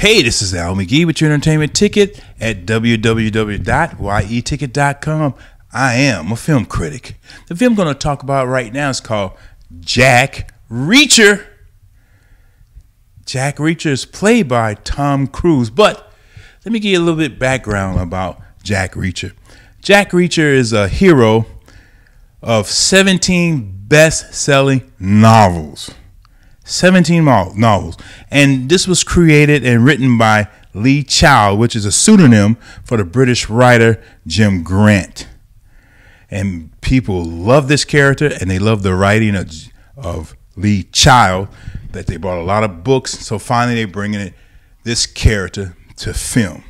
Hey, this is Al McGee with your entertainment ticket at www.yeticket.com. I am a film critic. The film I'm going to talk about right now is called Jack Reacher. Jack Reacher is played by Tom Cruise, but let me give you a little bit background about Jack Reacher. Jack Reacher is a hero of 17 best-selling novels. 17 novels. And this was created and written by Lee Child, which is a pseudonym for the British writer Jim Grant. And people love this character, and they love the writing of Lee Child, that they bought a lot of books. So finally they're bringing this character to film.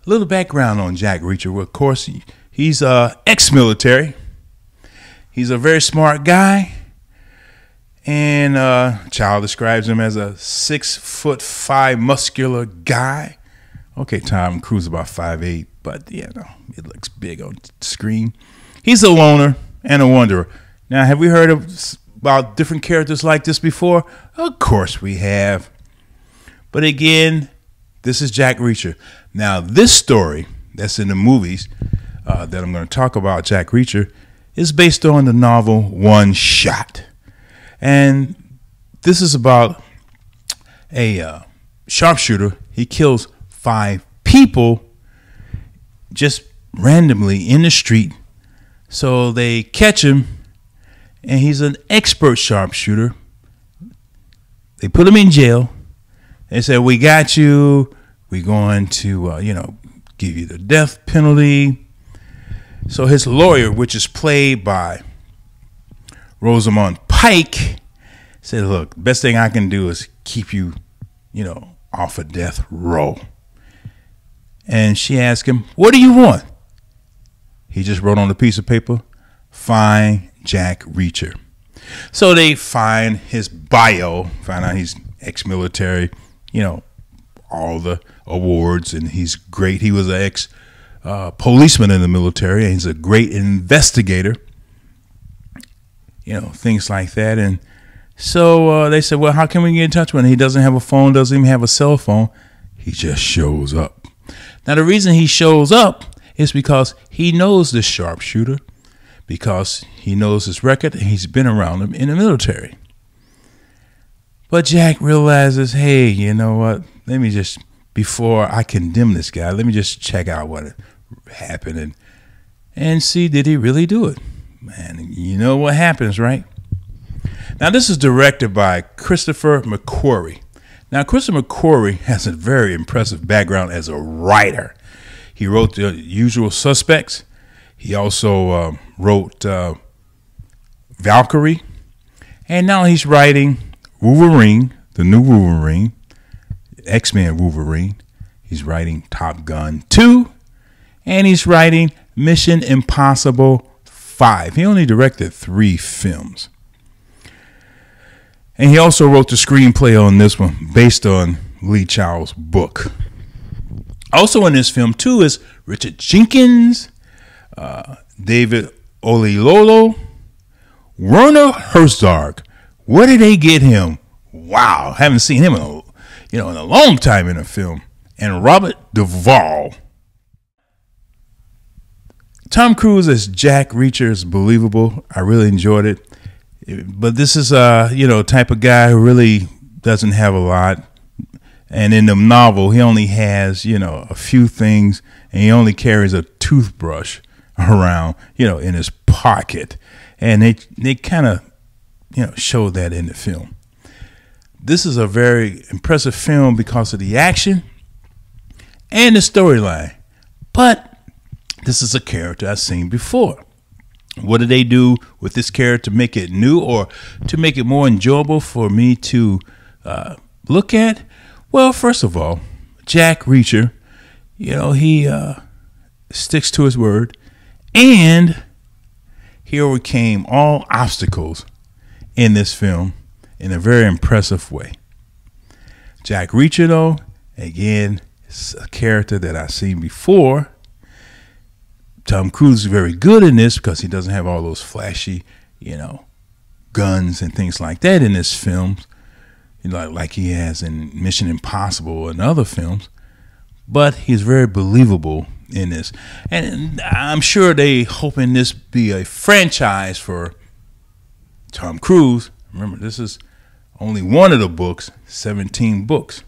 A little background on Jack Reacher. Well, of course, he's ex-military. He's a very smart guy. And Child describes him as a 6'5" muscular guy. Okay, Tom Cruise about 5'8", but yeah, no, it looks big on screen. He's a loner and a wanderer. Now, have we heard about different characters like this before? Of course we have. But again, this is Jack Reacher. Now, this story that's in the movies that I'm going to talk about, Jack Reacher, is based on the novel One Shot. And this is about a sharpshooter. He kills 5 people just randomly in the street. So they catch him, and he's an expert sharpshooter. They put him in jail. They said, "We got you. We're going to, give you the death penalty." So his lawyer, which is played by Rosamund Pike, said, "Look, best thing I can do is keep you, off a death row." And she asked him, "What do you want?" He just wrote on a piece of paper, "Find Jack Reacher." So they find his bio, find out he's ex-military, all the awards, and he's great. He was an ex-policeman in the military, and he's a great investigator. Things like that. And so they said, "Well, how can we get in touch with him? He doesn't have a phone, doesn't even have a cell phone. He just shows up." Now, the reason he shows up is because he knows this sharpshooter, because he knows his record, and he's been around him in the military. But Jack realizes, hey, you know what? Let me just, before I condemn this guy, let me just check out what happened and see, did he really do it? Man, you know what happens, right? Now, this is directed by Christopher McQuarrie. Now, Christopher McQuarrie has a very impressive background as a writer. He wrote The Usual Suspects. He also wrote Valkyrie. And now he's writing Wolverine, the new Wolverine, X-Men Wolverine. He's writing Top Gun 2. And he's writing Mission Impossible 5. He only directed 3 films. And he also wrote the screenplay on this one based on Lee Child's book. Also in this film, too, is Richard Jenkins, David Oyelowo, Werner Herzog. Where did they get him? Wow, haven't seen him in a long time in a film. And Robert Duvall. Tom Cruise as Jack Reacher is believable. I really enjoyed it. But this is type of guy who really doesn't have a lot. And in the novel, he only has, a few things, and he only carries a toothbrush around, in his pocket. And they kind of, show that in the film. This is a very impressive film because of the action and the storyline. But this is a character I've seen before. What did they do with this character to make it new or to make it more enjoyable for me to look at? Well, first of all, Jack Reacher, he sticks to his word, and he overcame all obstacles in this film in a very impressive way. Jack Reacher, though, again, is a character that I've seen before. Tom Cruise is very good in this because he doesn't have all those flashy, guns and things like that in this film. like he has in Mission Impossible and other films, but he's very believable in this. And I'm sure they hoping this be a franchise for Tom Cruise. Remember, this is only one of the books, 17 books.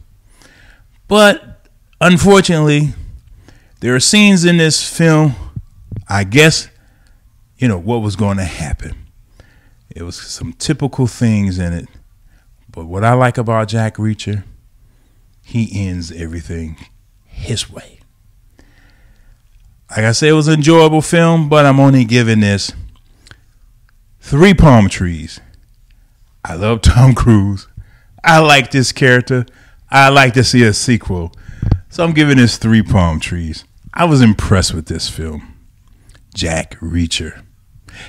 But unfortunately, there are scenes in this film, I guess, what was going to happen. It was some typical things in it. But what I like about Jack Reacher, he ends everything his way. Like I said, it was an enjoyable film, but I'm only giving this 3 palm trees. I love Tom Cruise. I like this character. I like to see a sequel. So I'm giving this 3 palm trees. I was impressed with this film. Jack Reacher.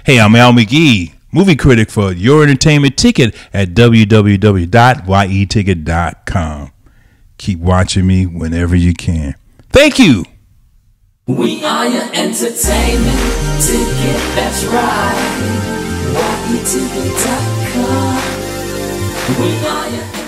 Hey, I'm Al McGee, movie critic for Your Entertainment Ticket at www.yeticket.com. Keep watching me whenever you can. Thank you. We are your entertainment ticket, that's right. Yeticket.com. We are your